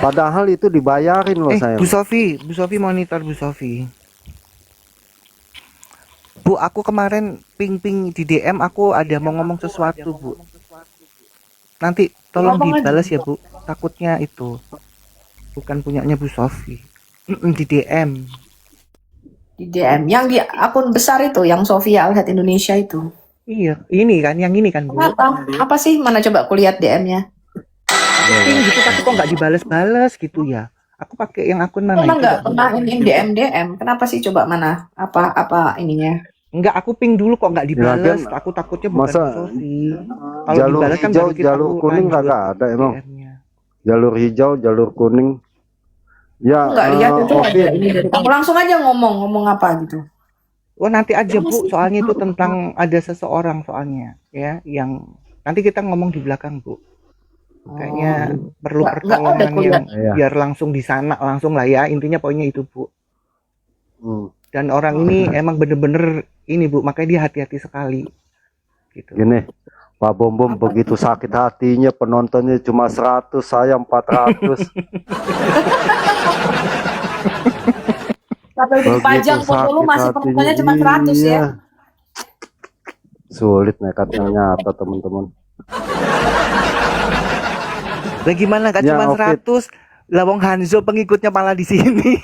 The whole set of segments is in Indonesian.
Padahal itu dibayarin loh sayang. Bu Sofi monitor Bu Sofi. Bu, aku kemarin ping-ping di DM aku ada mau ngomong sesuatu, Bu. Nanti tolong dibalas ya, Bu. Takutnya itu bukan punyanya Bu Sofi. Di DM. Di DM yang di akun besar itu, yang Sofia Alhat Indonesia itu. Iya, ini kan, yang ini kan, Bu. Apa sih? Mana coba aku lihat DM-nya. Ping gitu tapi kok nggak dibales-bales gitu ya. Aku pakai yang akun mana Emang itu? nggak pernah ini DM. Kenapa sih, coba mana? Apa ininya? Enggak, aku ping dulu kok nggak dibales. Ya, Aku takutnya bukan masa Bu Sofi. Kalau jalur dibales kan hijau, baru kita jalur kuning kagak ada emang. DM-nya. Jalur hijau, jalur kuning. Ya, Enggak lihat itu oke. ada ini dari kamu. Langsung aja ngomong apa gitu. Oh, nanti aja Bu, soalnya itu tentang ada seseorang soalnya ya, yang nanti kita ngomong di belakang Bu. Kayaknya perlu pertolongan yang biar langsung di sana langsung lah ya, intinya poinnya itu Bu. Dan orang ini emang bener-bener ini Bu, makanya dia hati-hati sekali gitu. Gini, Pak Bom Bom begitu sakit hatinya, penontonnya cuma 100, saya 400. Sampai dipajang foto lu masih penontonnya cuma 100 ya. Sulit nekatnya nyata teman-teman. Lah gimana kan Ya, cuma oke. 100, Lawong Hanzo pengikutnya malah di sini.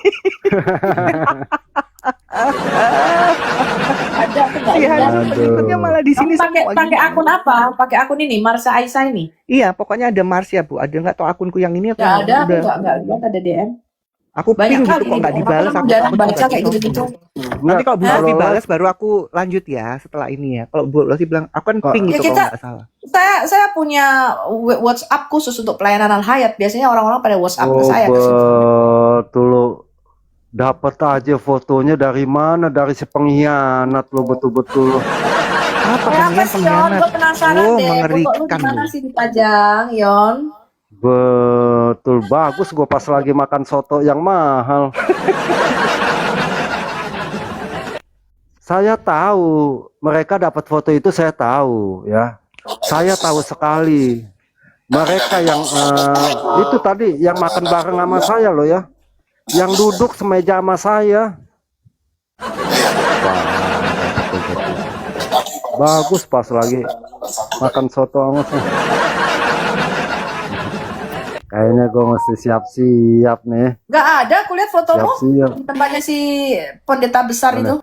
Ada Iya, pengikutnya malah di sini semua. Pakai akun apa? Pakai akun ini Marsha Aisyah ini. Iya, pokoknya ada Marsha Bu. Ada nggak tahu akunku yang ini? Nggak ada, nggak lihat ada DM. Aku ping gitu kok nggak dibalas. Aku baca kayak gitu-gitu. Nanti kalau Bu Sofi balas baru aku lanjut ya setelah ini ya. Kalau Bu Sofi bilang aku kan ping gitu kalau nggak salah. Saya punya WhatsApp khusus untuk pelayanan Al-Hayat. Biasanya orang-orang pada WhatsApp ke saya. Betul. Dapat aja fotonya dari mana? Dari si pengkhianat lo, betul-betul. Apa sih Yon? Gue penasaran deh. Foto lu gimana sih dipajang Yon? Betul, bagus gue pas lagi makan soto yang mahal. Saya tahu mereka dapat foto itu, saya tahu ya. Saya tahu sekali. Mereka yang itu tadi yang makan bareng sama saya loh ya. Yang duduk semeja sama saya. Wah, bagus pas lagi makan soto sama saya. Kayaknya gue mesti siap-siap nih. Gak ada, aku lihat fotomu Siap-siap. tempatnya si pendeta besar itu.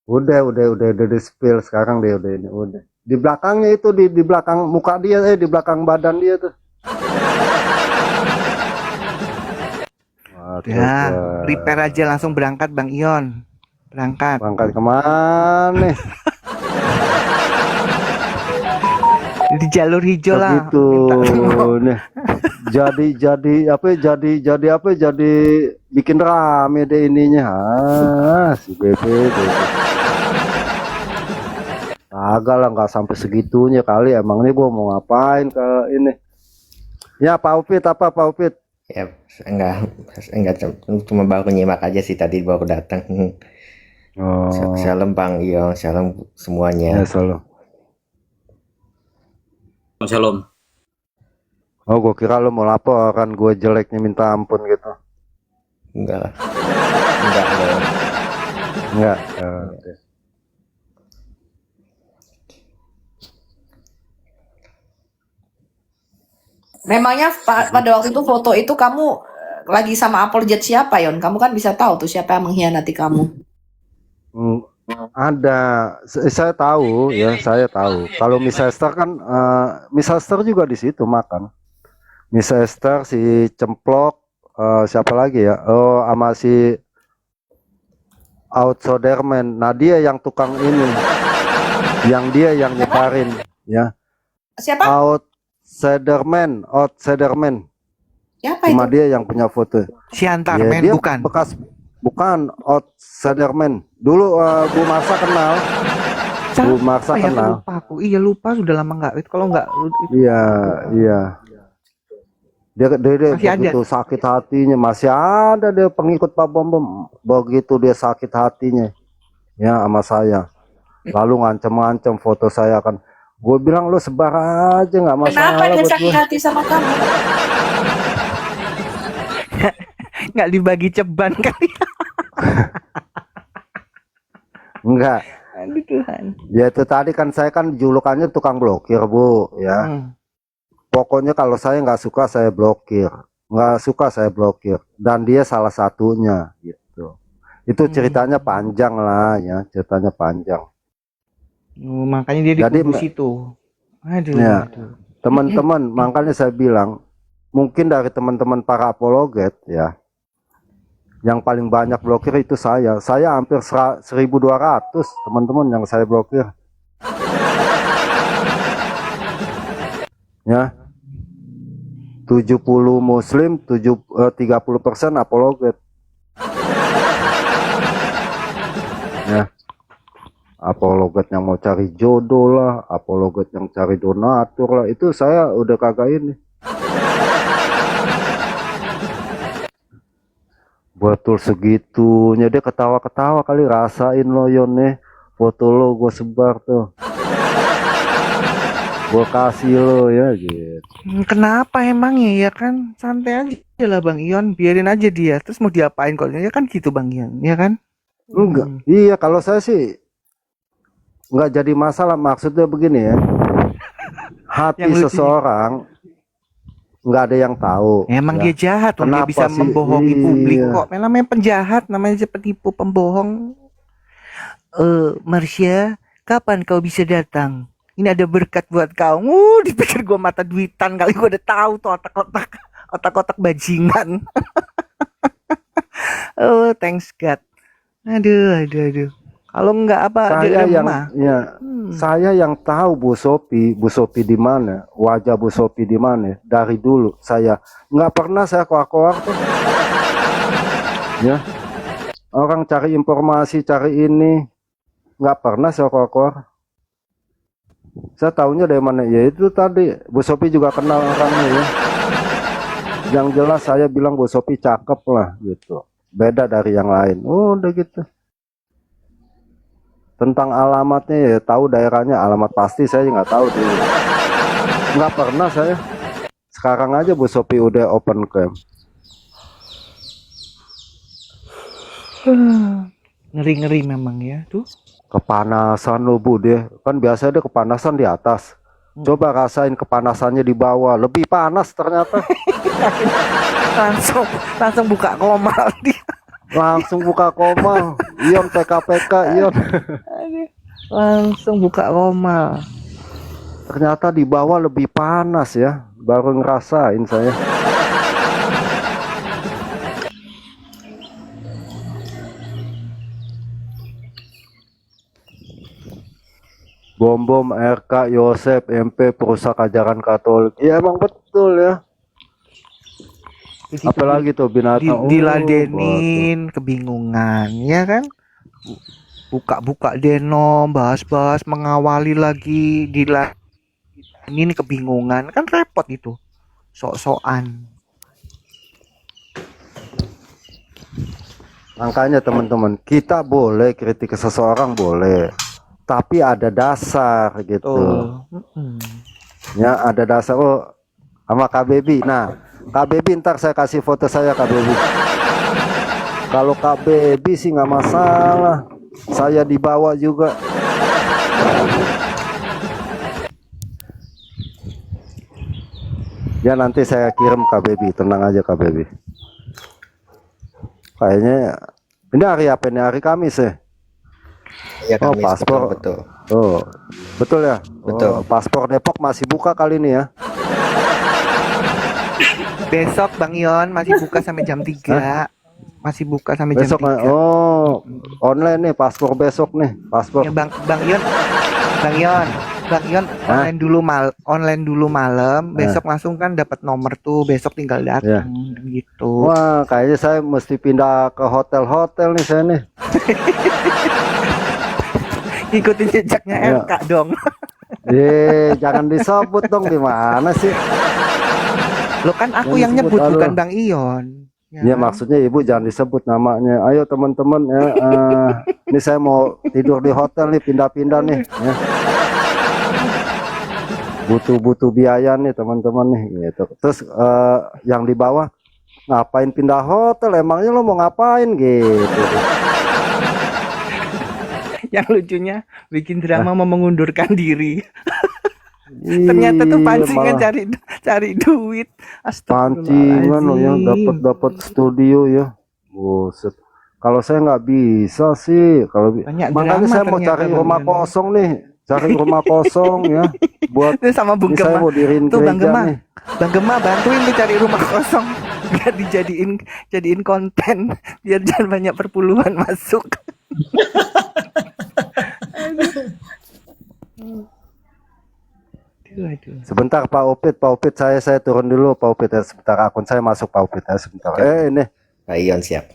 Udah di spill sekarang deh, udah. Di belakangnya itu di belakang muka dia, di belakang badan dia tuh. Ya, prepare aja langsung berangkat Bang Ion. Berangkat Kemana nih? Di jalur hijau lah. Gitu nih. Jadi bikin rame deh ininya. Si Bebe. Agak lah, nggak sampai segitunya kali. Emang nih gua mau ngapain ke ini? Ya Pak Upit, apa Pak Upit? Ya enggak cuma baru nyimak aja sih, tadi baru datang. Shalom Bang Ion, shalom semuanya. Ya, Shalom. Oh, gue kira lo mau laporan gue jeleknya minta ampun gitu. Enggak. Okay. Memangnya pada waktu itu foto itu kamu lagi sama apologet siapa Yon? Kamu kan bisa tahu tuh siapa yang mengkhianati kamu. Ada, saya tahu ya, saya tahu. Kalau Miss Esther kan, Miss Esther juga di situ makan. Miss Esther, si Cemplok, siapa lagi ya? Oh, sama si Outsoderman. Nah, dia yang tukang ini, dia yang nyebarin, ya. Siapa? Outsiderman. Siapa Cuma itu? dia yang punya foto. Si Antarman Ya, bukan. Bukan Outsiderman. Dulu Bu Marsa kenal. Bu Marsa kenal. Lupa aku. Iya lupa, sudah lama nggak. Kalau nggak. Iya. Dia begitu sakit hatinya, masih ada dia pengikut Pak Bom Bom. Begitu dia sakit hatinya, ya sama saya. Lalu ngancem-ngancem foto saya kan. Gue bilang lo sebar aja nggak masalah. Kenapa dia sakit hati sama kamu? nggak dibagi ceban kali. Enggak. Aduh Tuhan. Ya itu tadi kan saya kan julukannya tukang blokir, Bu, ya. Pokoknya kalau saya nggak suka saya blokir. Nggak suka saya blokir. Dan dia salah satunya gitu. Itu ceritanya panjang lah ya, ceritanya panjang. Makanya dia Jadi, di situ. Aduh, ya, aduh. teman-teman, makanya saya bilang mungkin dari teman-teman para apologet ya, yang paling banyak blokir itu saya hampir 1.200 teman-teman yang saya blokir ya. 70 muslim, 30% apologet ya. Apologet yang mau cari jodoh lah, apologet yang cari donatur lah, itu saya udah kagak ini. Betul segitunya, dia ketawa-ketawa kali, rasain lo Yon nih, foto lo gue sebar tuh, gue kasih lo ya gitu. Kenapa emang ya kan, santai aja lah Bang Ion, biarin aja dia, terus mau diapain kalau ya kan gitu Bang Ion, ya kan? Enggak, iya kalau saya sih nggak jadi masalah, maksudnya begini ya, hati seseorang nggak ada yang tahu. Emang ya. dia jahat, dia bisa sih? membohongi Iya. publik kok. Namanya penjahat, namanya penipu, pembohong. Marsha, kapan kau bisa datang? Ini ada berkat buat kau. Dipikir gue mata duitan kali, gue udah tahu tuh otak-otak bajingan. Oh, thanks God. Aduh. Kalau enggak apa Saya yang ya, saya yang tahu Bu Sophie di mana, wajah Bu Sophie di mana dari dulu. Saya nggak pernah saya koar-koar tuh. Ya, orang cari informasi, cari ini, nggak pernah saya koar-koar. Saya tahunya dari mana? Ya itu tadi Bu Sophie juga kenal orangnya ya. Yang jelas saya bilang Bu Sophie cakep lah gitu, beda dari yang lain. Oh udah gitu. Tentang alamatnya ya tahu, daerahnya alamat pasti saya nggak tahu dulu, nggak pernah saya. Sekarang aja Bu Sophie udah open cam. Ngeri memang ya tuh. Kepanasan lo Bu, dia kan biasanya dia kepanasan di atas, coba rasain kepanasannya di bawah, lebih panas ternyata. langsung buka komal dia. Langsung buka komal, Ion PKPK Ion. Langsung buka komal. Ternyata di bawah lebih panas ya, baru ngerasain saya. Bom RK Yosep MP perusak ajaran Katolik. Ya emang betul ya. Apalagi tuh binatang diladenin, kebingungan ya kan, buka denom, bahas mengawali lagi, ini kebingungan kan, repot itu, sok-sokan. Makanya teman-teman, kita boleh kritik seseorang boleh, tapi ada dasar gitu. Ya ada dasar. Oh sama Kak Baby, nah Kak Baby ntar saya kasih foto saya Kak Baby. Kalau Kak Baby sih nggak masalah, saya dibawa juga. Ya nanti saya kirim Kak Baby, tenang aja Kak Baby. Kayaknya ini hari apa nih, hari Kamis ya? Iya, oh Kamis, paspor betul. Oh betul ya, Betul. Paspor Depok masih buka kali ini ya. Besok Bang Ion masih buka sampai jam 3. Masih buka sampai besok, jam 3. Oh, online nih paspor besok nih, paspor. Ya, Bang Ion online dulu malam, besok langsung kan dapat nomor tuh, besok tinggal datang gitu. Wah, kayaknya saya mesti pindah ke hotel nih saya nih. Ikutin jejaknya RK dong. Jangan disebut dong, gimana sih? Lo kan aku yang nyebut, bukan Bang Ion. Ya maksudnya Ibu jangan disebut namanya. Ayo teman-teman ya, ini saya mau tidur di hotel nih, pindah-pindah nih ya. Butuh biaya nih teman-teman nih gitu. Terus yang di bawah Ngapain pindah hotel? Emangnya lo mau ngapain gitu? Yang lucunya bikin drama mau mengundurkan diri. Ih, Ternyata tuh pancingan malah cari duit. pancingan lo ya, Astagfirullahaladzim. dapat studio ya. Buset. Kalau saya nggak bisa sih, Banyak makanya drama saya mau ternyata cari Bang rumah Ion. kosong nih, cari rumah kosong ya, buat Ini sama Bung ini saya Gema. mau diriin Tuh Bang gereja Gema. nih. Bang Gema bantuin tuh cari rumah kosong. Biar jadiin konten. Biar jangan banyak perpuluhan masuk. Aduh. Sebentar Pak Upit saya turun dulu Pak Upit ya, sebentar akun saya masuk Pak Upit ya sebentar. Ini Pak Ion siap.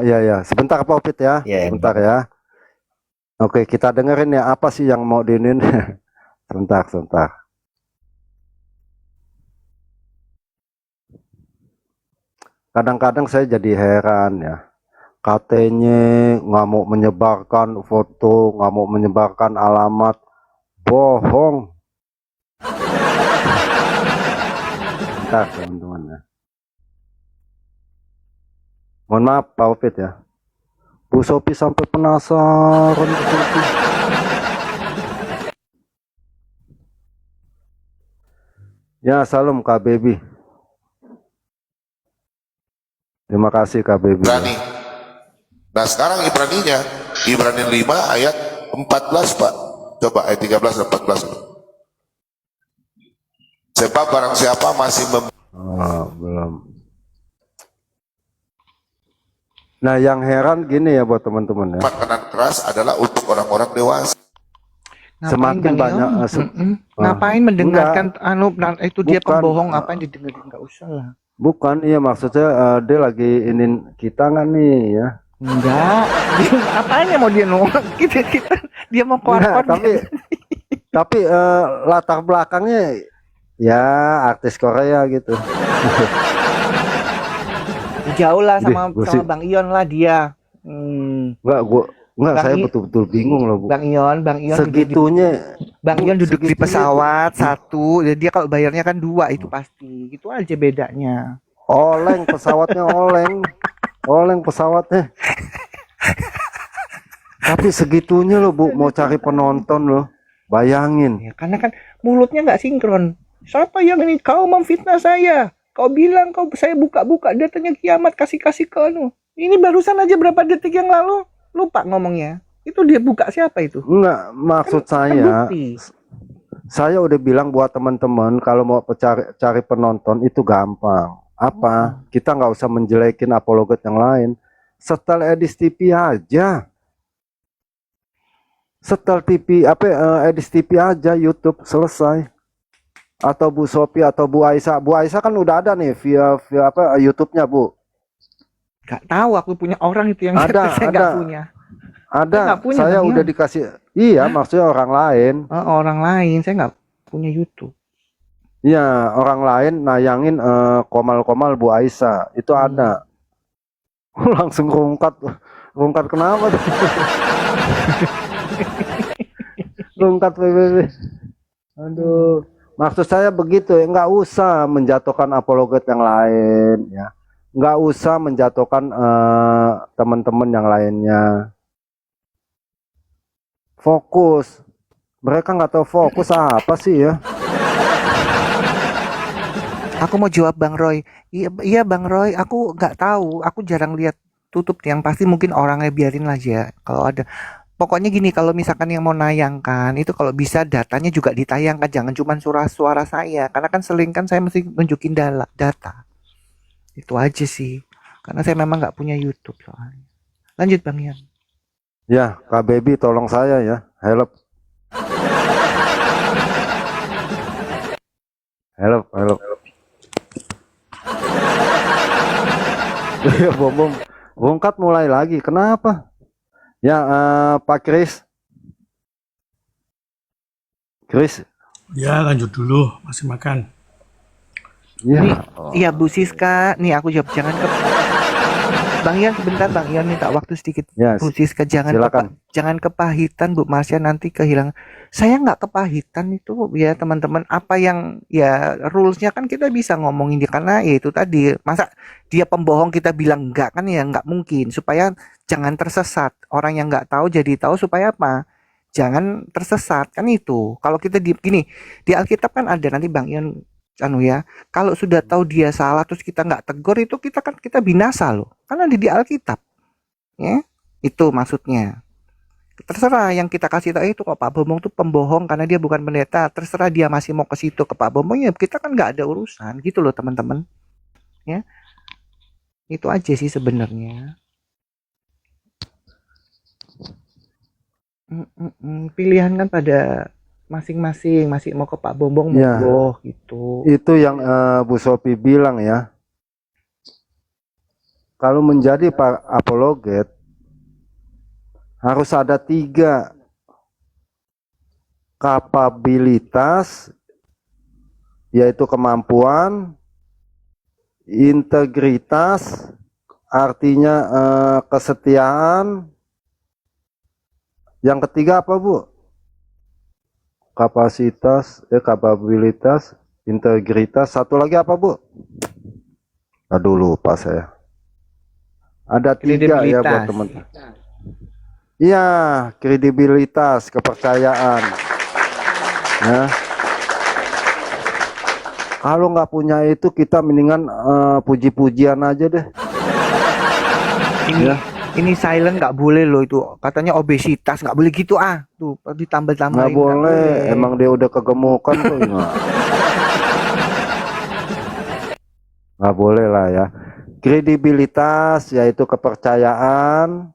ya sebentar Pak Upit ya, Ya, sebentar ya. Oke kita dengerin ya apa sih yang mau diinin. sebentar. Kadang-kadang saya jadi heran ya. Katanya nggak mau menyebarkan foto, nggak mau menyebarkan alamat, bohong. Bentar teman-teman ya. Mohon maaf Pak Upit ya. Bu Sophie sampai penasaran. Bu Sophie. Ya salam Kak Baby. Terima kasih Kak Baby. Ibrani. Nah sekarang Ibraninya, Ibrani 5 ayat 14 Pak. Coba ayat 13 dan 14. Sebab barang siapa masih Belum. Nah yang heran gini ya buat teman-teman ya. makanan keras adalah untuk orang-orang dewasa. Semakin Bang banyak Ion? Ngapain mendengarkan itu dia Bukan. pembohong, ngapain didengerin? Enggak usah lah. Bukan, iya maksudnya dia lagi inin kita nggak nih ya? Enggak. Apanya mau dia nolak? Kita dia mau Enggak, keluar tapi latar belakangnya ya artis Korea gitu. jauh lah sama Gua sih- Bang Ion lah dia. Enggak, Bang saya I- betul-betul bingung loh Bu. Bang Ion Segitunya, Bang Bu, Ion duduk di segitunya. pesawat satu, jadi dia kalau bayarnya kan 2 itu pasti. Itu aja bedanya. Oleng pesawatnya oleng pesawatnya. Tapi segitunya loh Bu, mau cari penonton loh. Bayangin. Ya, karena kan mulutnya nggak sinkron. Siapa yang ini? Kau memfitnah saya. Kau bilang saya buka-buka datanya kiamat kasih-kasih ke anu. Ini barusan aja berapa detik yang lalu lupa ngomongnya. Itu dia buka siapa itu? Enggak, maksud saya, bukti. saya udah bilang buat teman-teman kalau mau cari penonton itu gampang. Apa? Kita nggak usah menjelekin apologet yang lain. Setel Edis TV aja. Setel TV Edis TV aja YouTube selesai. Atau Bu Sophie atau Bu Aisyah. Bu Aisyah kan udah ada nih via YouTube-nya Bu. Gak tahu, aku punya orang itu yang Ada, saya ada. nggak punya. Ada. nggak punya, Saya Bang udah Ion. dikasih. Iya, maksudnya orang lain. Orang lain, saya nggak punya YouTube. Iya, orang lain nayangin komal-komal Bu Aisyah. Itu ada. Langsung rungkat kenapa tuh? Rungkat PBB. Aduh, maksud saya begitu ya, nggak usah menjatuhkan apologet yang lain ya, nggak usah menjatuhkan teman-teman yang lainnya. Fokus, mereka nggak tahu fokus apa sih ya. Aku mau jawab Bang Roy. Iya Bang Roy, aku nggak tahu. Aku jarang lihat tutup yang pasti mungkin orangnya biarin aja. Kalau ada, pokoknya gini, kalau misalkan yang mau nayangkan itu kalau bisa datanya juga ditayangkan, jangan cuma suara saya. Karena kan sering kan saya mesti nunjukin data. Itu aja sih. Karena saya memang nggak punya YouTube soalnya. Lanjut Bang Ian. Ya, Kak Baby tolong saya ya, help. Help. Ya bom bongkat mulai lagi. Kenapa? Ya Pak Chris. Ya lanjut dulu, masih makan. Ya. Iya Bu Siska, nih aku jawab, jangan ke Bang Ion sebentar, Bang Ion minta waktu sedikit. Ya, Bu Siska silakan. jangan kepahitan Bu Marsha, nanti kehilangan. Saya nggak kepahitan itu ya teman-teman. Apa yang ya rulesnya kan kita bisa ngomongin dia, karena ya itu tadi, masa dia pembohong kita bilang enggak, kan ya nggak mungkin. Supaya jangan tersesat, orang yang nggak tahu jadi tahu, supaya apa? Jangan tersesat, kan itu. Kalau kita gini, di Alkitab kan ada, nanti Bang Ion ya, kalau sudah tahu dia salah terus kita nggak tegur, itu kita binasa loh, karena di Alkitab ya, itu maksudnya. Terserah yang kita kasih tahu itu, kok Pak Bombong tuh pembohong karena dia bukan pendeta, terserah dia masih mau ke situ ke Pak Bombong, ya kita kan nggak ada urusan gitu loh teman-teman ya. Itu aja sih sebenarnya. Pilihan kan pada masing-masing, masih mau ke Pak Bombong monggo gitu. Itu yang Bu Sophie bilang ya. Kalau menjadi Pak apologet harus ada 3 kapabilitas, yaitu kemampuan, integritas, artinya kesetiaan. Yang ketiga apa Bu? Kapasitas, kapabilitas, integritas. Satu lagi apa Bu? Aduh lupa saya. Ada 3 ya buat teman-teman. Iya, kredibilitas, kepercayaan. Ya. Kalau nggak punya itu, kita mendingan puji-pujian aja deh. Ini silent nggak boleh loh, itu katanya obesitas, nggak boleh gitu tuh ditambah-tambahin. Nggak boleh, emang dia udah kegemukan tuh. Nggak boleh lah ya. Kredibilitas yaitu kepercayaan,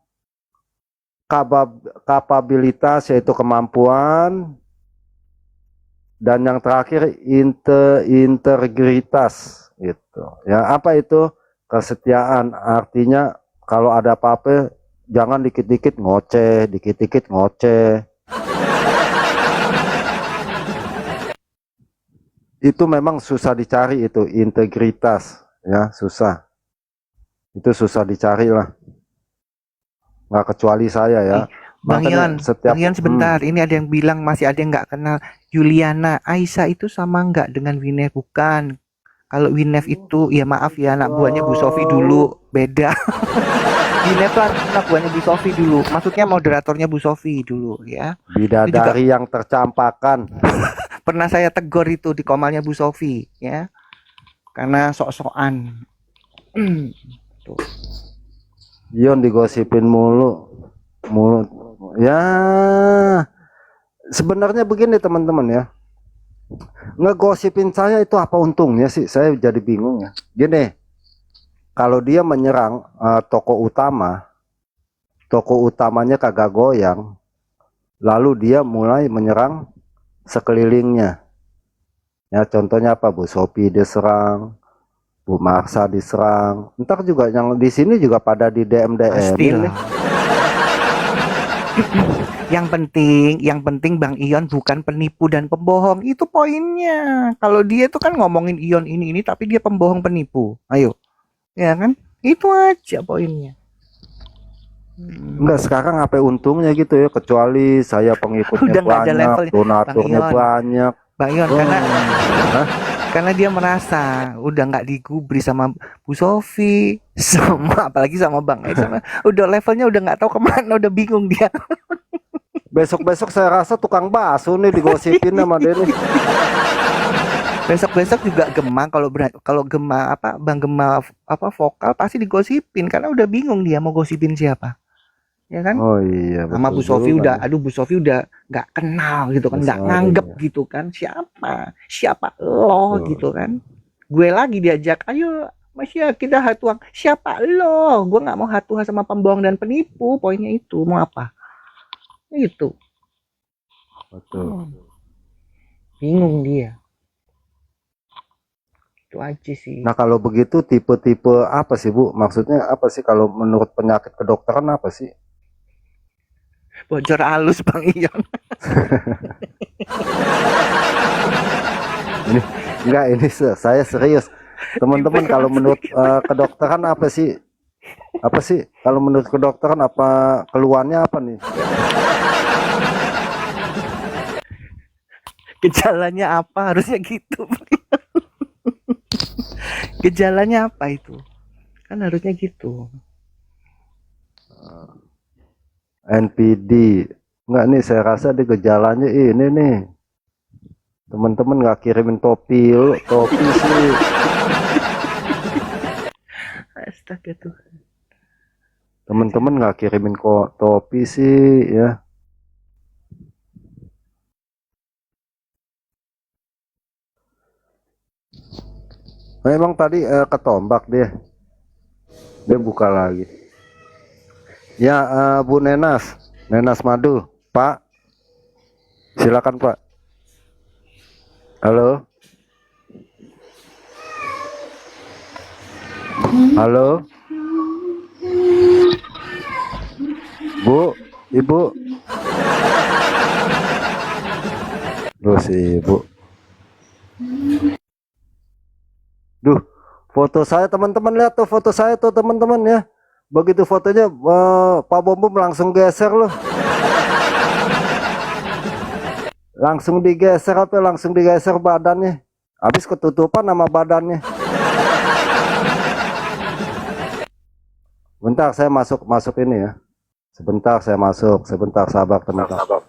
kapabilitas yaitu kemampuan, dan yang terakhir integritas gitu ya. Apa itu? Kesetiaan, artinya kalau ada apa-apa jangan dikit-dikit ngoceh, dikit-dikit ngoceh. Itu memang susah dicari, itu integritas ya, susah. Itu susah dicari lah. Nggak kecuali saya ya. Bang Ion sebentar, ini ada yang bilang masih ada yang nggak kenal Juliana. Aisyah itu sama nggak dengan Winef? Bukan. Kalau Winef itu, ya maaf ya, anak buahnya Bu Sophie dulu, beda. Winef itu anak buahnya Bu Sophie dulu, maksudnya moderatornya Bu Sophie dulu ya. Bidadari yang tercampakkan. Pernah saya tegur itu di komalnya Bu Sophie ya, karena sok-sokan. Tuh. Ion digosipin mulu ya. Sebenarnya begini teman-teman ya, ngegosipin saya itu apa untungnya sih? Saya jadi bingung ya. Gini, kalau dia menyerang tokoh utamanya kagak goyang, lalu dia mulai menyerang sekelilingnya ya. Contohnya apa? Bu Sophie diserang, Bu Marsha diserang, ntar juga yang di sini juga pada di DM ini. Yang penting Bang Ion bukan penipu dan pembohong, itu poinnya. Kalau dia itu kan ngomongin Ion ini tapi dia pembohong penipu, ayo ya kan, itu aja poinnya. Enggak, sekarang apa untungnya gitu ya, kecuali saya pengikutnya banyak, donaturnya banyak Bang Ion, karena dia merasa udah nggak digubris sama Bu Sophie, sama apalagi sama Bang Ion, udah levelnya udah nggak tahu kemana, udah bingung dia. Besok saya rasa tukang bakso nih digosipin sama dia nih. Besok juga Gema, kalau Gema Bang Gema vokal pasti digosipin, karena udah bingung dia mau gosipin siapa. Ya kan? Oh iya. Sama Bu Sophie udah, Bu Sophie udah nggak kenal gitu kan, nggak nganggep gitu kan, siapa lo gitu kan. Gue lagi diajak, ayo Mas ya kita hatuang, siapa lo? Gue nggak mau hatuah sama pembohong dan penipu, poinnya itu. Mau apa? Itu. Betul. Bingung dia. Itu aja sih. Nah kalau begitu tipe-tipe apa sih Bu? Maksudnya apa sih kalau menurut penyakit kedokteran apa sih? Bocor halus Bang Ion. Ini saya serius. Teman-teman kalau menurut kedokteran apa sih Apa sih kalau menurut kedokteran, apa keluhannya apa nih? Gejalanya apa? Harusnya gitu. Gejalanya apa itu? Kan harusnya gitu. NPD. Enggak nih, saya rasa di gejalanya ini nih. Teman-teman nggak kirimin topi sih. Astaga tuh. Teman-teman nggak kirimin kok topi sih ya. Memang tadi ketombak dia buka lagi. Ya, Bu Nenas Madu, Pak, silakan Pak. Halo, halo, Bu, Ibu. Duh, si Ibu. Duh, foto saya, teman-teman, lihat tuh foto saya tuh, teman-teman ya. Begitu fotonya Pak Bom Bom langsung geser loh. Langsung digeser badannya. Habis ketutupan nama badannya. Bentar saya masuk ini ya. Sebentar saya masuk, sebentar sabar teman-teman.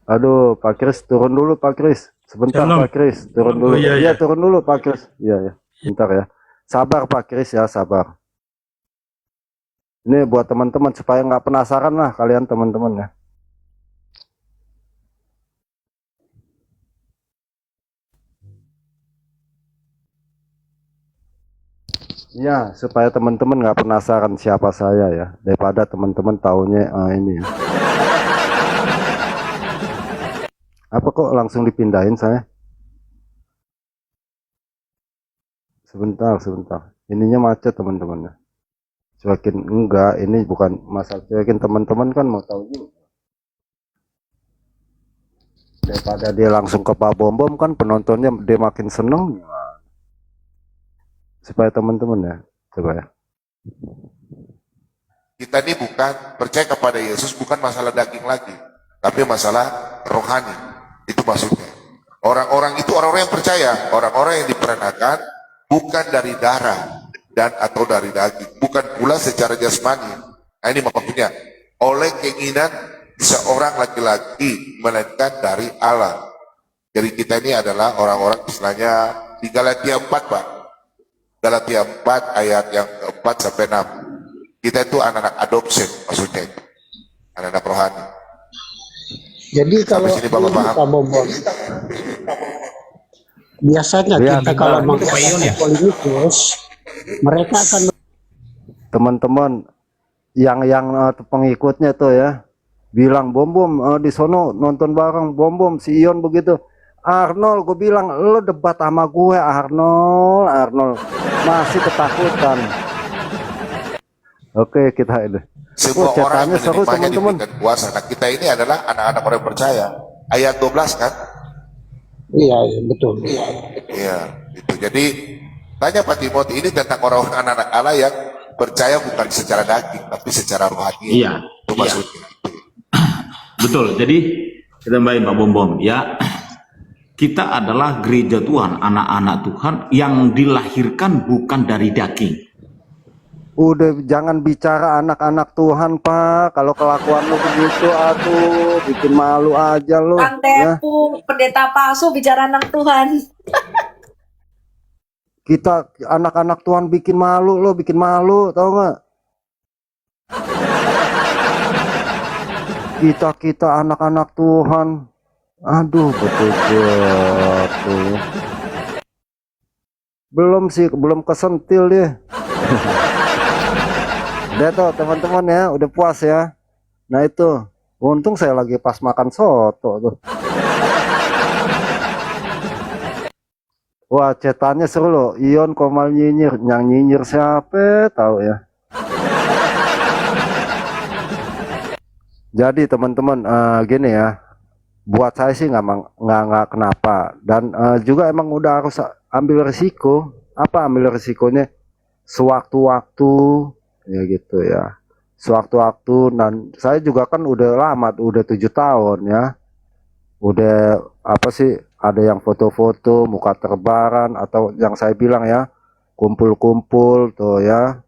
Aduh, Pak Kris turun dulu Pak Kris. Sebentar Shalom. Pak Kris, turun dulu. iya, Iya, iya. turun dulu Pak Kris. Iya ya. Bentar ya. Sabar Pak Kris ya, sabar. Ini buat teman-teman supaya nggak penasaran lah kalian teman-teman ya. Ya, supaya teman-teman nggak penasaran siapa saya ya, daripada teman-teman taunya ini ya. Apa kok langsung dipindahin saya? Sebentar. Ininya macet teman-teman ya. Cuekin enggak, ini bukan masalah cuekin, teman-teman kan mau tahu juga. Daripada dia langsung ke Pak Bom Bom kan penontonnya dia makin seneng. Supaya teman-teman ya, coba ya. Kita ini bukan percaya kepada Yesus, bukan masalah daging lagi, tapi masalah rohani. Itu maksudnya. Orang-orang itu orang-orang yang percaya, orang-orang yang diperanakan bukan dari darah dan atau dari daging, bukan pula secara jasmani. Nah, ini maksudnya oleh keinginan seorang laki-laki, melainkan dari Allah. Jadi kita ini adalah orang-orang istilahnya di Galatia 4 Pak. Galatia 4 ayat yang ke-4 sampai 6. Kita itu anak-anak adopsi maksudnya. Anak-anak rohani. Jadi kalau Sampai sini Bapak ini paham? Pak Bobon, biasanya Ya, kita kalau mengadakan polinikus, mereka akan Teman-teman yang pengikutnya tuh ya bilang Bom Bom di sono nonton bareng Bom Bom si Ion begitu. Arnold, gue bilang lo debat sama gue Arnold masih ketakutan. Oke, kita ini. Semua orang ceritanya seru menerimanya teman-teman. diberikan kuasa. Nah kita ini adalah anak-anak orang yang percaya. Ayat 12 kan? iya betul. Iya, itu. Jadi tanya Pak Timothy, ini tentang orang-orang anak-anak Allah yang percaya bukan secara daging, tapi secara rohani. Iya, Itu iya. maksudnya. Betul. Jadi kita tambahin Pak Bom Bom ya. Kita adalah gereja Tuhan, anak-anak Tuhan yang dilahirkan bukan dari daging. Udah jangan bicara anak-anak Tuhan Pak. Kalau kelakuan lu begitu, aduh, bikin malu aja lu. Kang Ya. Tepu, pendeta palsu bicara anak Tuhan. Kita anak-anak Tuhan bikin malu, lo bikin malu, tau nggak? Kita anak-anak Tuhan, aduh betul. Belum kesentil dia. Udah tuh teman-teman ya, udah puas ya. Nah itu, untung saya lagi pas makan soto tuh. Wah, cetannya seru loh. Ion Komal nyinyir, yang nyinyir siapa tahu ya. Jadi teman-teman gini ya, buat saya sih nggak kenapa. Dan juga emang udah harus ambil risiko. Apa ambil risikonya? Sewaktu-waktu ya gitu ya. Sewaktu-waktu, dan saya juga kan udah lama, udah 7 tahun ya. Udah apa sih, ada yang foto-foto muka terbaran, atau yang saya bilang ya, kumpul-kumpul tuh ya,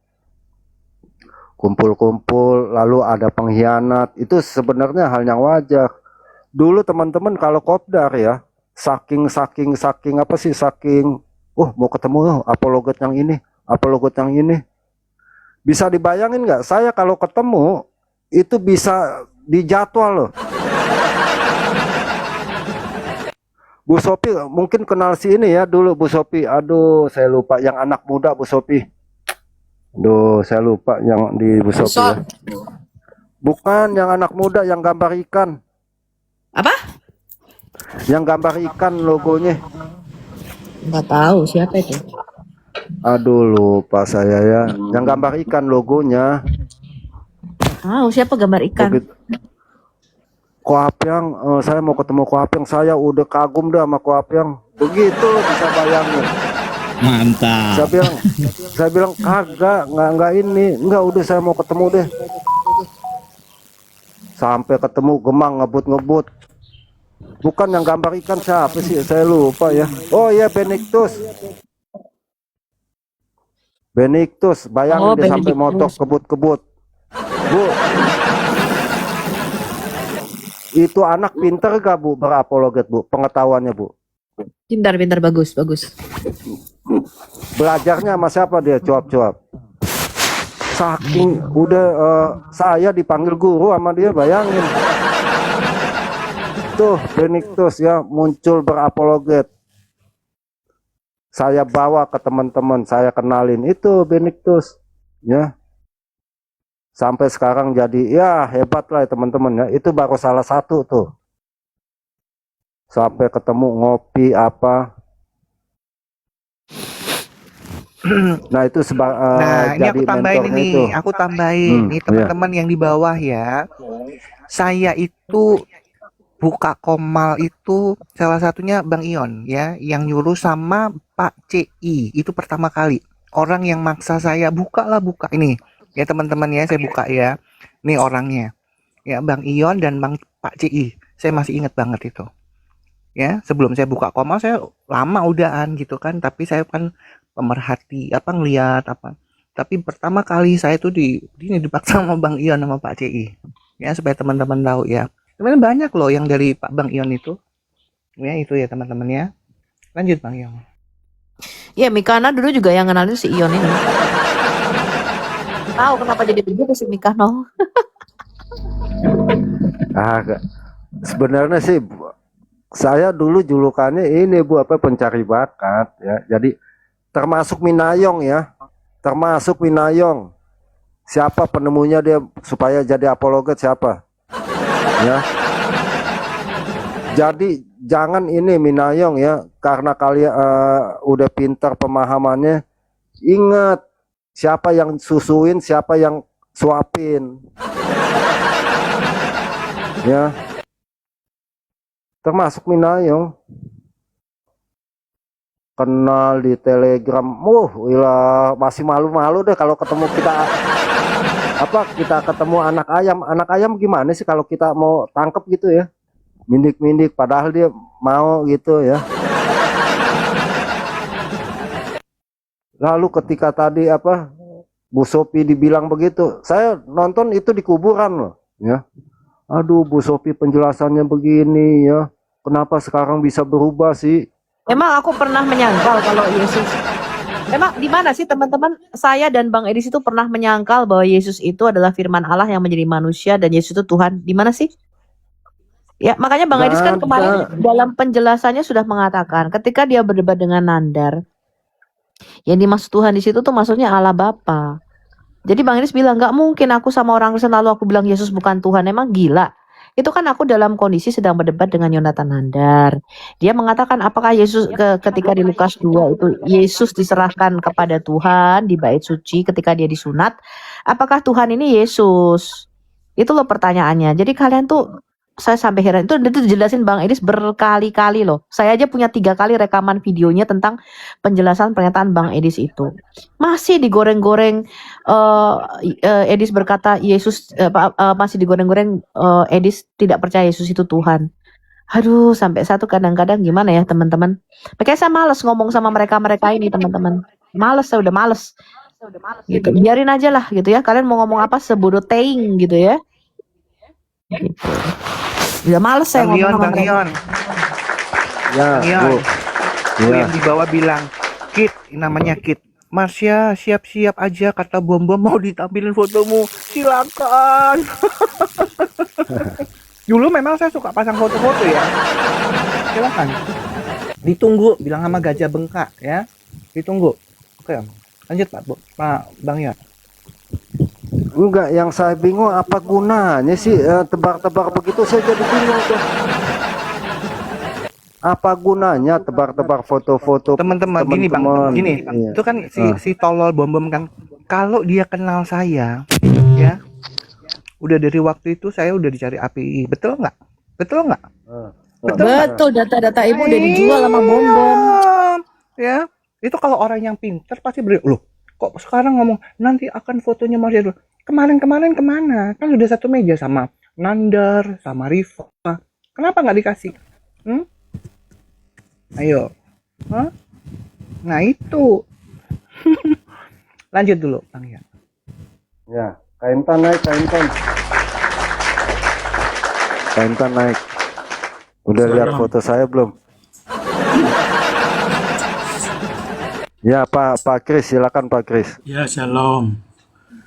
kumpul-kumpul lalu ada pengkhianat. Itu sebenarnya hal yang wajar. Dulu teman-teman kalau kopdar ya, saking apa sih, saking mau ketemu apologet yang ini, apologet yang ini. Bisa dibayangin nggak, saya kalau ketemu itu bisa dijadwal loh. Bu Sopi mungkin kenal si ini ya dulu, Bu Sopi. Aduh, saya lupa yang anak muda, Bu Sopi. Aduh, saya lupa yang di Bu Sopi ya. Bukan yang anak muda yang gambar ikan. Apa? Yang gambar ikan logonya. Nggak tahu siapa itu. Aduh, lupa saya ya. Yang gambar ikan logonya. Tahu siapa gambar ikan? Begitu. Koapyang, saya mau ketemu Koapyang, saya udah kagum dah sama Koapyang. Begitu loh, bisa bayangin. Mantap. Saya bilang kagak, nggak ini, nggak, udah saya mau ketemu deh. Sampai ketemu Gemang ngebut. Bukan yang gambar ikan, siapa sih? Saya lupa ya. Oh iya, Benedictus. Bayangin dia sampai motok kebut-kebut. Bu, itu anak pinter gak Bu berapologet Bu? Pengetahuannya Bu? Pintar, bagus. Belajarnya sama siapa dia? Cuap-cuap. Saking udah saya dipanggil guru sama dia, bayangin. Tuh Benedictus ya muncul berapologet. Saya bawa ke teman-teman, saya kenalin itu Benedictus ya. Sampai sekarang jadi ya hebat lah ya teman-teman ya. Itu baru salah satu tuh. Sampai ketemu ngopi apa. Nah itu Nah, ini jadi aku tambahin mentornya ini, itu. aku tambahin nih teman-teman yang di bawah ya. Saya itu buka Komal itu salah satunya Bang Ion ya, yang nyuruh sama Pak CI. Itu pertama kali. Orang yang maksa saya buka ini. Ya teman-teman ya, saya buka ya. Nih orangnya. Ya Bang Ion dan Bang Pak CI. Saya masih ingat banget itu. Ya, sebelum saya buka Komal saya lama udahan gitu kan, tapi saya kan pemerhati ngeliat apa. Tapi pertama kali saya tuh ini dipaksa sama Bang Ion sama Pak CI. Ya, supaya teman-teman tahu ya. Sebenarnya banyak loh yang dari Pak Bang Ion itu. Ya, itu ya teman-teman ya. Lanjut Bang Ion. Ya, Mikana dulu juga yang kenalin si Ion ini. Tahu kenapa jadi begitu si Mikano? Sebenarnya sih saya dulu julukannya ini Bu, pencari bakat ya. Jadi termasuk Minayong ya. Termasuk Minayong. Siapa penemunya dia supaya jadi apologet siapa? Ya. Jadi jangan ini Minayong ya, karena kalian udah pintar pemahamannya. Ingat siapa yang susuin, siapa yang suapin. Ya. Termasuk Minayong. Kenal di Telegram. Masih malu-malu deh kalau ketemu kita ketemu anak ayam gimana sih kalau kita mau tangkep gitu ya, mindik padahal dia mau gitu ya. Lalu ketika tadi Bu Sopi dibilang begitu, saya nonton itu di kuburan loh ya. Aduh, Bu Sopi penjelasannya begini ya, kenapa sekarang bisa berubah sih? Emang aku pernah menyangkal kalau Yesus. Emang di mana sih teman-teman? Saya dan Bang Edis itu pernah menyangkal bahwa Yesus itu adalah firman Allah yang menjadi manusia dan Yesus itu Tuhan. Di mana sih? Ya, makanya Bang Edis kan kemarin dalam penjelasannya sudah mengatakan ketika dia berdebat dengan Nandar, yang dimaksud Tuhan di situ tuh maksudnya Allah Bapa. Jadi Bang Edis bilang, nggak mungkin aku sama orang Kristen lalu aku bilang Yesus bukan Tuhan. Emang gila. Itu kan aku dalam kondisi sedang berdebat dengan Yonatan Nandar. Dia mengatakan apakah Yesus ketika di Lukas 2 itu Yesus diserahkan kepada Tuhan di bait suci ketika dia disunat. Apakah Tuhan ini Yesus? Itu loh pertanyaannya. Jadi kalian tuh saya sampai heran. Itu dijelasin Bang Edis berkali-kali loh. Saya aja punya 3 kali rekaman videonya tentang penjelasan pernyataan Bang Edis itu. Masih digoreng-goreng. Edis berkata Yesus masih digoreng-goreng. Edis tidak percaya Yesus itu Tuhan. Aduh, sampai satu kadang-kadang gimana ya teman-teman. Makanya saya males ngomong sama mereka ini teman-teman. Males, saya udah males. Gitu. Biarin aja lah gitu ya. Kalian mau ngomong apa sebodoh teing gitu ya. Gitu. Udah males saya ngomong sama Bang mereka. Ion, Ya, Bu. Bu Ya. yang di bawah bilang, Kit, namanya Kit. Marsya, siap-siap aja, kata Bom-Bom mau ditampilin fotomu. Silakan. Dulu memang saya suka pasang foto-foto ya. Silakan. Ditunggu, bilang sama Gajah Bengkak ya. Ditunggu. Oke, lanjut Pak Bang Ion. Enggak, yang saya bingung apa gunanya sih tebar-tebar begitu, saya jadi bingung tuh. Apa gunanya tebar-tebar foto-foto Teman-teman gini Bang, gini. Iya. Itu kan si tolol Bom-Bom kan, kalau dia kenal saya ya, udah dari waktu itu saya udah dicari API. Betul nggak? Betul nggak? Betul, data-data ibu udah dijual sama Bom-Bom. Ya, itu kalau orang yang pintar pasti loh, kok sekarang ngomong nanti akan fotonya Marsya dulu. Kemarin-kemarin kemana? Kan udah satu meja sama Nandar, sama Rifa. Kenapa nggak dikasih? Ayo. Hah? Nah itu. Lanjut dulu, Bang Ion. Ya, Kaintan naik, Kaintan naik. Udah lihat foto saya belum? Ya, Pak Kris, silakan Pak Kris. Ya, shalom.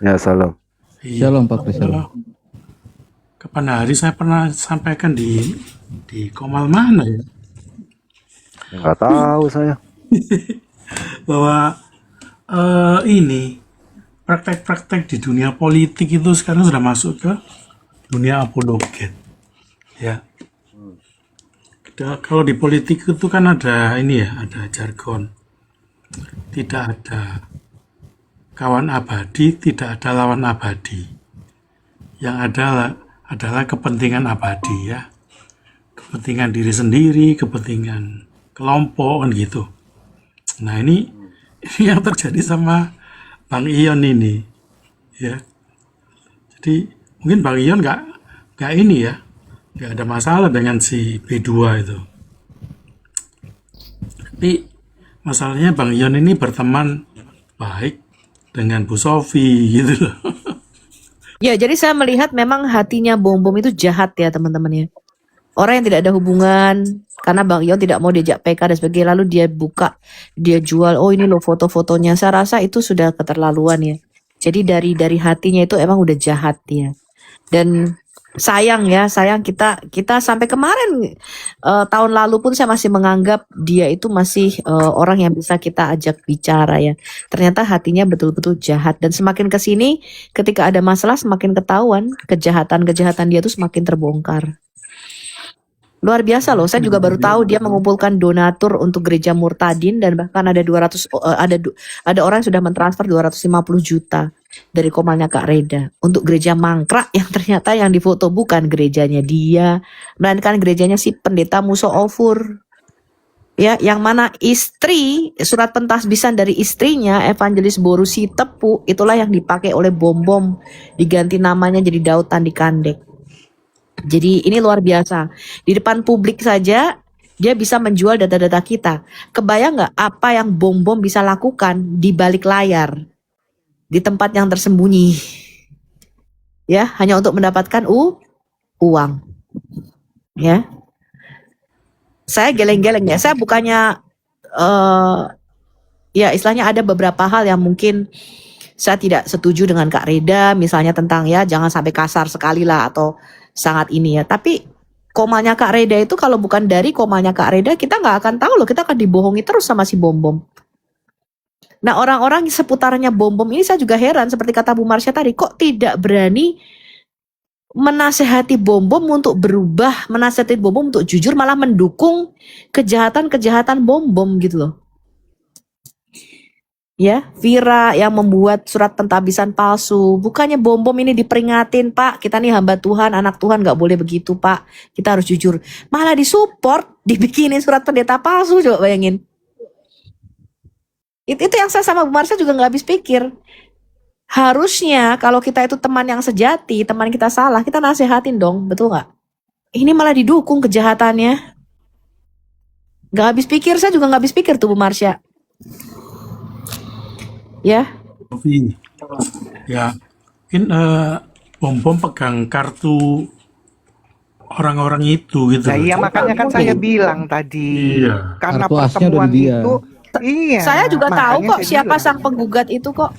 Ya, salam. Iya, Shalom, Pak Kris, shalom. Kapan hari saya pernah sampaikan di Komal mana ya? Nggak tahu saya. Bahwa ini praktek-praktek di dunia politik itu sekarang sudah masuk ke dunia apologet. Ya. Kalau di politik itu kan ada ini ya, ada jargon. Tidak ada kawan abadi, tidak ada lawan abadi. Yang adalah kepentingan abadi ya. Kepentingan diri sendiri, kepentingan kelompok kan gitu. Nah ini yang terjadi sama Bang Ion ini ya. Jadi mungkin Bang Ion nggak ini ya, nggak ada masalah dengan si B2 itu. Tapi masalahnya Bang Ion ini berteman baik dengan Bu Sofi gitu loh. Ya, jadi saya melihat memang hatinya Bom-Bom itu jahat ya teman-teman ya. Orang yang tidak ada hubungan, karena Bang Ion tidak mau diajak PK dan sebagainya, lalu dia buka, dia jual, oh ini loh foto-fotonya. Saya rasa itu sudah keterlaluan ya. Jadi dari hatinya itu emang udah jahat ya. Dan sayang kita sampai kemarin tahun lalu pun saya masih menganggap dia itu masih orang yang bisa kita ajak bicara ya. Ternyata hatinya betul-betul jahat, dan semakin kesini ketika ada masalah semakin ketahuan kejahatan dia itu semakin terbongkar. Luar biasa loh, saya juga baru tahu dia mengumpulkan donatur untuk gereja Murtadin, dan bahkan ada ada orang yang sudah mentransfer 250 juta dari Komalnya Kak Reda untuk gereja Mangkrak, yang ternyata yang difoto bukan gerejanya dia, melainkan gerejanya si pendeta Muso Ofur. Ya, yang mana istri, surat pentasbisan dari istrinya Evangelis Borusi Tepu, itulah yang dipakai oleh Bom-Bom, diganti namanya jadi Daud Tandi Kandek. Jadi ini luar biasa. Di depan publik saja dia bisa menjual data-data kita. Kebayang nggak apa yang Bom-Bom bisa lakukan di balik layar, di tempat yang tersembunyi, ya, hanya untuk mendapatkan uang. Ya, saya geleng-geleng ya. Saya bukannya ya istilahnya ada beberapa hal yang mungkin saya tidak setuju dengan Kak Reda, misalnya tentang ya jangan sampai kasar sekali lah atau sangat ini ya. Tapi Komalnya Kak Reda itu kalau bukan dari Komalnya Kak Reda kita nggak akan tahu loh, kita akan dibohongi terus sama si Bom-Bom. Nah orang-orang seputarnya Bom-Bom ini saya juga heran, seperti kata Bu Marsya tadi, kok tidak berani menasehati Bom-Bom untuk berubah, menasehati Bom-Bom untuk jujur, malah mendukung kejahatan-kejahatan Bom-Bom gitu loh. Ya, Vira yang membuat surat pentabisan palsu. Bukannya bom-bom ini diperingatin, Pak. Kita nih hamba Tuhan, anak Tuhan, nggak boleh begitu, Pak. Kita harus jujur. Malah disupport, dibikinin surat pendeta palsu, coba bayangin. Itu yang saya sama Bu Marsha juga nggak habis pikir. Harusnya kalau kita itu teman yang sejati, teman kita salah, kita nasihatin dong, betul nggak? Ini malah didukung kejahatannya. Nggak habis pikir, saya juga nggak habis pikir tuh Bu Marsha. Ya, Tapi ya mungkin bom-bom pegang kartu orang-orang itu gitu Nah, loh. iya makanya kan saya bilang tadi, Iya. karena Kartu asnya udah pertemuan di dia. itu, iya. saya juga tahu makanya kok saya siapa bilang. sang penggugat itu kok.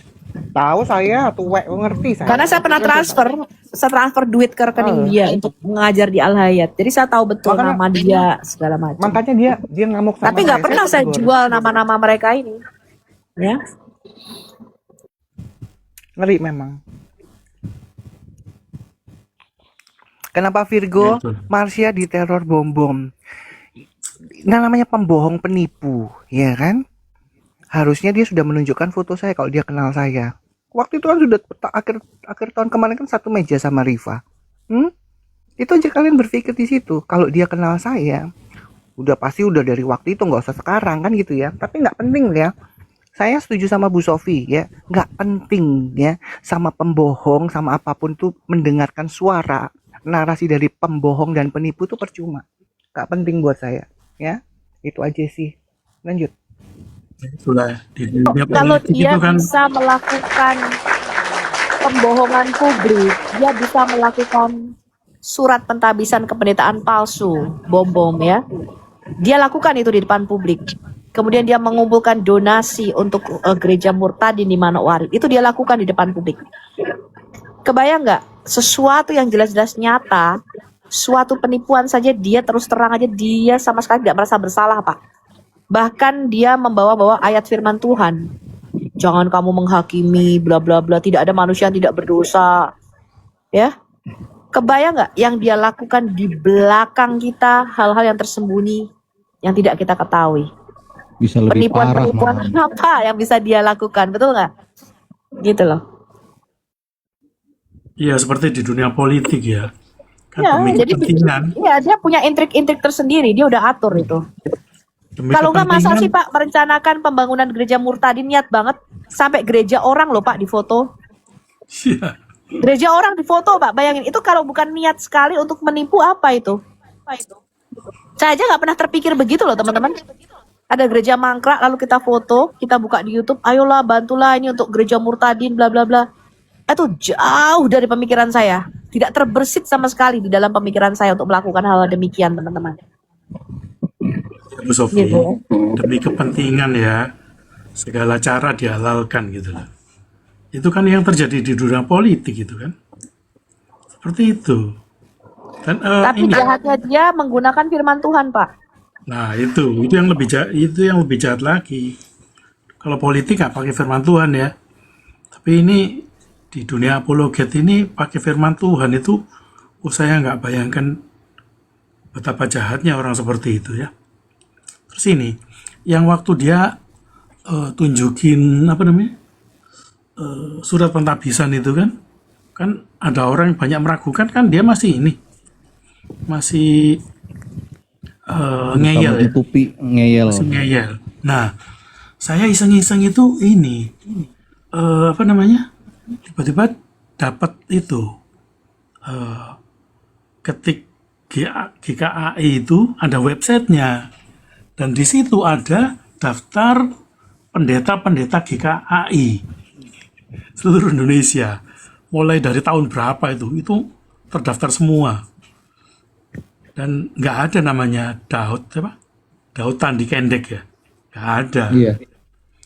Tahu saya, tuwek ngerti saya. Karena saya pernah transfer duit ke rekening dia untuk mengajar di Al Hayat. Jadi saya tahu betul Makanya- nama dia segala macam. Makanya dia ngamuk sama Tapi nggak pernah saya tegur. jual nama-nama mereka ini. Ya, Ngeri memang. Kenapa Virgo, Gitu. Marsha diteror bom-bom? Nah, namanya pembohong penipu, ya kan? Harusnya dia sudah menunjukkan foto saya kalau dia kenal saya. Waktu itu kan sudah akhir tahun kemarin kan satu meja sama Riva. Itu aja kalian berpikir di situ. Kalau dia kenal saya, udah pasti udah dari waktu itu, nggak usah sekarang kan gitu ya. Tapi nggak penting ya. Saya setuju sama Bu Sofi ya, nggak penting ya sama pembohong sama apapun tuh mendengarkan suara narasi dari pembohong dan penipu tuh percuma, nggak penting buat saya ya, itu aja sih. Lanjut. Itulah di dunia kalau politik dia itu kan bisa melakukan pembohongan publik, dia bisa melakukan surat pentabisan kependetaan palsu, bom-bom ya. Dia lakukan itu di depan publik. Kemudian dia mengumpulkan donasi untuk gereja Murtadin di Manokwari. Itu dia lakukan di depan publik. Kebayang nggak? Sesuatu yang jelas-jelas nyata, suatu penipuan saja dia terus terang aja dia sama sekali tidak merasa bersalah, Pak. Bahkan dia membawa-bawa ayat firman Tuhan. Jangan kamu menghakimi, bla bla bla. Tidak ada manusia yang tidak berdosa. Ya, kebayang nggak yang dia lakukan di belakang kita, hal-hal yang tersembunyi yang tidak kita ketahui. Bisa lebih parah Penipuan-penipuan malah. apa yang bisa dia lakukan, betul nggak? Gitu loh. ya seperti di dunia politik ya. Kan Ya, demi jadi kepentingan, ya dia punya intrik-intrik tersendiri, dia udah atur itu. demi Kalau nggak masa kepentingan, sih Pak merencanakan pembangunan gereja Murtadin, niat banget sampai gereja orang loh Pak difoto. ya, Gereja orang difoto Pak, bayangin itu kalau bukan niat sekali untuk menipu apa itu? Saya aja nggak pernah terpikir begitu loh teman-teman. Ada gereja mangkrak lalu kita foto, kita buka di YouTube, ayolah bantulah ini untuk gereja Murtadin bla bla bla. Itu jauh dari pemikiran saya. Tidak terbersit sama sekali di dalam pemikiran saya untuk melakukan hal demikian teman-teman. Bu Sofi, Gitu. demi kepentingan ya, segala cara dihalalkan gitu loh. Itu kan yang terjadi di dunia politik gitu kan. Seperti itu. Dan Tapi ini, jahatnya dia menggunakan firman Tuhan Pak. nah itu yang lebih jahat, itu yang lebih jahat lagi. Kalau politik nggak pakai firman Tuhan ya. Tapi ini di dunia apologet ini pakai firman Tuhan itu, saya nggak bayangkan betapa jahatnya orang seperti itu ya. Terus ini, yang waktu dia tunjukin apa namanya surat pentabisan itu kan ada orang yang banyak meragukan kan dia masih ngeyel ya. Tutupi ngeyel. Masih ngeyel. Nah, saya iseng-iseng itu ini apa namanya? Tiba-tiba dapat itu ketik GKAI itu ada websitenya dan di situ ada daftar pendeta-pendeta GKAI seluruh Indonesia mulai dari tahun berapa itu terdaftar semua dan nggak ada namanya Daud Tandi Kendek ya, nggak ada. Iya.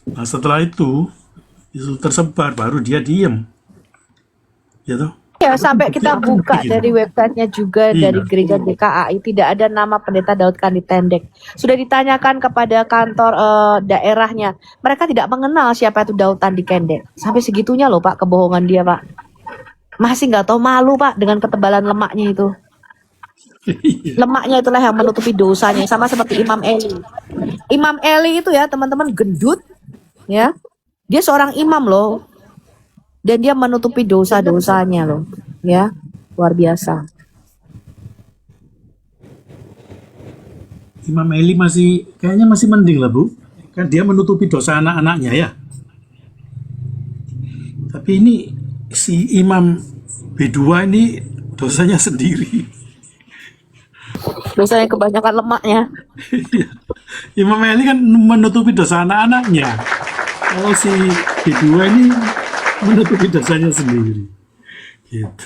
Nah setelah itu tersebar baru dia diem gitu. Ya sampai kita buka dari websitenya juga Iya. dari gereja GKAI tidak ada nama pendeta Daud Kandi Tendek. Sudah ditanyakan kepada kantor daerahnya, mereka tidak mengenal siapa itu Daud Kandi Kendek. Sampai segitunya loh Pak kebohongan dia Pak. Masih nggak tahu malu Pak dengan ketebalan lemaknya itu. Lemaknya itulah yang menutupi dosanya sama seperti Imam Eli. Imam Eli itu ya teman-teman gendut ya. Dia seorang imam loh. Dan dia menutupi dosa-dosanya loh. Ya, luar biasa. Imam Eli kayaknya masih mending lah Bu. Kan dia menutupi dosa anak-anaknya ya. Tapi ini si Imam B2 ini dosanya sendiri. Dosanya kebanyakan lemaknya. Imam Eli kan menutupi dosa anak-anaknya. Kalau si B2 ini menutupi dosanya sendiri. Gitu.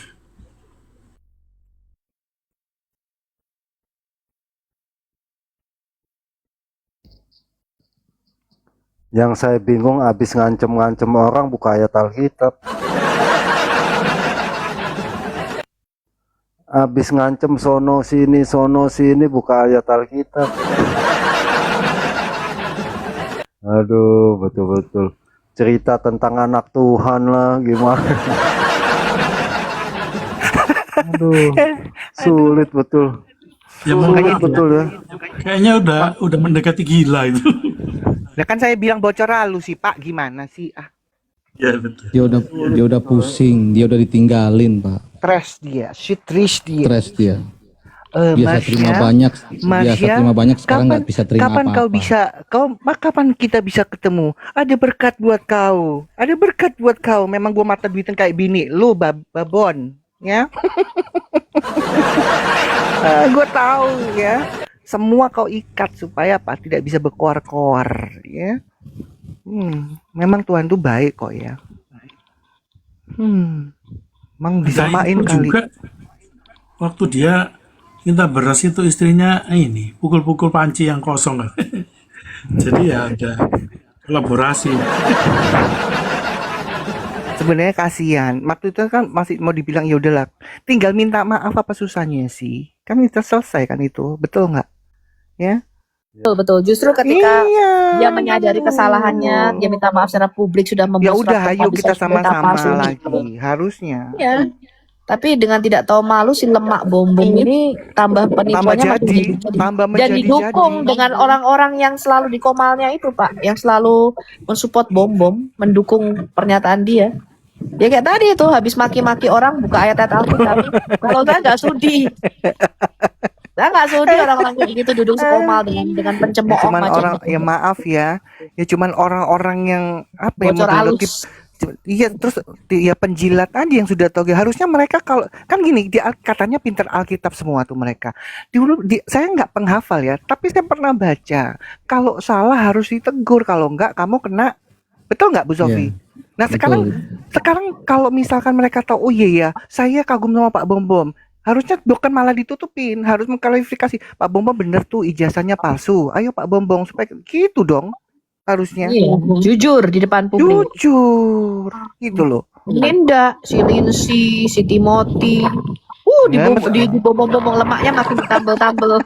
Yang saya bingung abis ngancem-ngancem orang buka ayat Alkitab. Abis ngancem sono sini buka ayat Alkitab. Aduh, betul-betul. Cerita tentang anak Tuhan lah, gimana? Aduh, sulit betul. Ya Sulit makanya betul ya. kayaknya udah mendekati gila itu. Nah kan saya bilang bocor halus sih Pak, gimana sih? Ah, Ya betul. Dia udah pusing, dia udah ditinggalin, Pak. stres dia, stres dia. Stres dia. Mas Biasa terima ya, banyak, Mas biasa ya, terima banyak, sekarang nggak bisa terima kapan apa-apa. kau bisa, kapan kita bisa ketemu? Ada berkat buat kau, ada berkat buat kau. Memang gua mata duitan kayak bini, lu babon, ya. Gue tahu ya. Semua kau ikat supaya apa? Tidak bisa berkoar-koar, ya. Memang Tuhan tuh baik kok ya. Emang disamain Itu kali. juga waktu dia minta beras itu istrinya ini pukul-pukul panci yang kosong kan. Jadi ya ada kolaborasi. Sebenarnya kasihan. Waktu itu kan masih mau dibilang ya udahlah, tinggal minta maaf apa susahnya sih? Kan itu selesai kan itu, betul nggak? Ya. Betul. Justru ketika Iya. dia menyadari kesalahannya, dia minta maaf secara publik, sudah Ya membuat udah, surat ayo kita berita palsu sama-sama gitu. lagi. Harusnya. Ya. Tapi dengan tidak tahu malu si lemak bom ini tambah Tambah penipuannya makin jadi, jadi. tambah Dan menjadi didukung jadi. dengan orang-orang yang selalu di komalnya itu Pak, yang selalu mensupport bom, mendukung pernyataan dia. Ya kayak tadi itu habis maki-maki orang buka ayat-ayat Alkitab. Kalau saya nggak sudi. Saya nggak sudi orang-orang kayak gitu duduk sekomal dengan Ya pencemooh cuman macam orang, itu. ya maaf ya. Ya cuman orang-orang yang apa ya, Bocor model halus. iya, terus ya penjilat aja yang sudah tahu. Harusnya mereka kalau kan gini, katanya pinter Alkitab semua tuh mereka. Saya nggak penghafal ya, tapi saya pernah baca kalau salah harus ditegur, kalau nggak kamu kena. Betul nggak Bu Sofi? Iya, Nah betul. sekarang kalau misalkan mereka tahu, oh iya ya, saya kagum sama Pak Bom, harusnya bukan malah ditutupin, harus mengklarifikasi, Pak Bom bener tuh ijazahnya palsu. Ayo Pak Bom supaya gitu dong harusnya. Iya, jujur di depan publik. Jujur, gitu loh. Linda, si Lindsay, si Timothy, Ya, dibom-bom lemaknya makin tambel-tambel.